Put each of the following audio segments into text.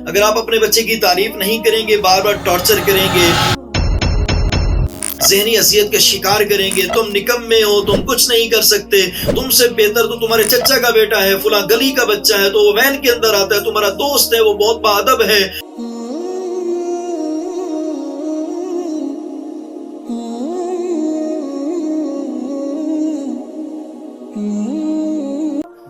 اگر آپ اپنے بچے کی تعریف نہیں کریں گے، بار بار ٹارچر کریں گے، ذہنی اذیت کا شکار کریں گے، تم نکمے ہو، تم کچھ نہیں کر سکتے، تم سے بہتر تو تمہارے چچا کا بیٹا ہے، فلاں گلی کا بچہ ہے تو وہ وین کے اندر آتا ہے، تمہارا دوست ہے وہ بہت باادب ہے،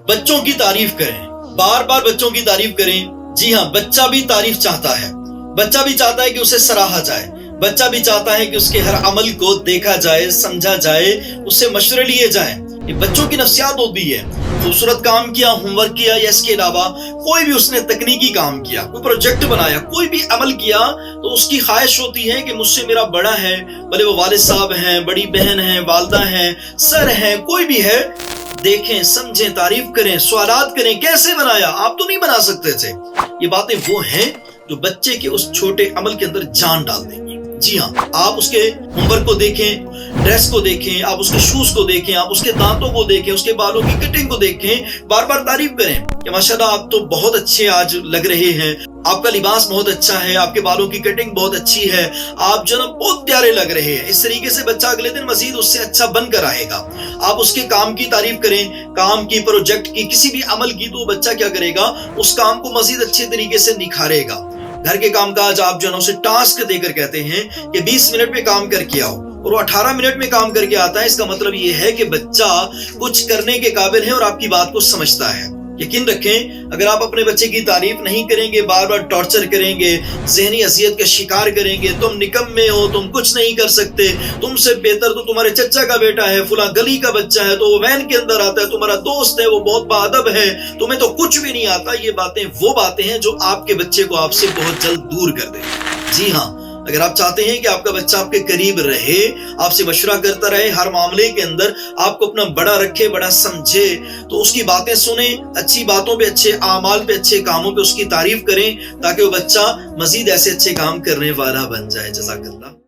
بچوں کی تعریف کریں، بار بار بچوں کی تعریف کریں۔ جی ہاں، بچہ بھی تعریف چاہتا ہے، بچہ بھی چاہتا ہے کہ اسے سراہا جائے، بچہ بھی چاہتا ہے کہ اس کے ہر عمل کو دیکھا جائے، سمجھا جائے، اس سے مشورے لیے جائیں۔ یہ بچوں کی نفسیات ہوتی ہے۔ خوبصورت کام کیا، ہوم ورک کیا یا اس کے علاوہ کوئی بھی اس نے تکنیکی کام کیا، کوئی پروجیکٹ بنایا، کوئی بھی عمل کیا، تو اس کی خواہش ہوتی ہے کہ مجھ سے میرا بڑا ہے، بھلے وہ والد صاحب ہیں، بڑی بہن ہیں، والدہ ہیں، سر ہیں، کوئی بھی ہے، دیکھیں، سمجھیں، تعریف کریں، سوالات کریں، کیسے بنایا، آپ تو نہیں بنا سکتے تھے۔ یہ باتیں وہ ہیں جو بچے کے اس چھوٹے عمل کے اندر جان ڈال دیں گی۔ جی ہاں، آپ اس کے ہوم ورک کو دیکھیں، ڈریس کو دیکھیں، آپ اس کے شوز کو دیکھیں، آپ اس کے دانتوں کو دیکھیں، اس کے بالوں کی کٹنگ کو دیکھیں، بار بار تعریف کریں کہ ماشاءاللہ آپ تو بہت اچھے آج لگ رہے ہیں، آپ کا لباس بہت اچھا ہے، آپ کے بالوں کی کٹنگ بہت اچھی ہے، آپ جناب بہت پیارے لگ رہے ہیں۔ اس طریقے سے بچہ اگلے دن مزید اس سے اچھا بن کر آئے گا۔ آپ اس کے کام کی تعریف کریں، کام کی، پروجیکٹ کی، کسی بھی عمل کی، تو بچہ کیا کرے گا، اس کام کو مزید اچھے طریقے سے نکھارے گا۔ گھر کے کام کاج آپ جو ہے اسے ٹاسک دے کر کہتے ہیں کہ 20 منٹ میں کام کر کے آؤ، اور وہ 18 منٹ میں کام کر کے آتا ہے، اس کا مطلب یہ ہے کہ بچہ کچھ کرنے کے قابل ہے اور آپ کی بات کو سمجھتا ہے۔ یقین رکھیں، اگر آپ اپنے بچے کی تعریف نہیں کریں گے، بار بار ٹارچر کریں گے، ذہنی اذیت کا شکار کریں گے، تم نکمے ہو، تم کچھ نہیں کر سکتے، تم سے بہتر تو تمہارے چچا کا بیٹا ہے، فلاں گلی کا بچہ ہے تو وہ وین کے اندر آتا ہے، تمہارا دوست ہے وہ بہت باادب ہے، تمہیں تو کچھ بھی نہیں آتا، یہ باتیں وہ باتیں ہیں جو آپ کے بچے کو آپ سے بہت جلد دور کر دیں گے۔ جی ہاں، اگر آپ چاہتے ہیں کہ آپ کا بچہ آپ کے قریب رہے، آپ سے مشورہ کرتا رہے، ہر معاملے کے اندر آپ کو اپنا بڑا رکھے، بڑا سمجھے، تو اس کی باتیں سنیں، اچھی باتوں پہ، اچھے اعمال پہ، اچھے کاموں پہ اس کی تعریف کریں، تاکہ وہ بچہ مزید ایسے اچھے کام کرنے والا بن جائے۔ جزاک اللہ۔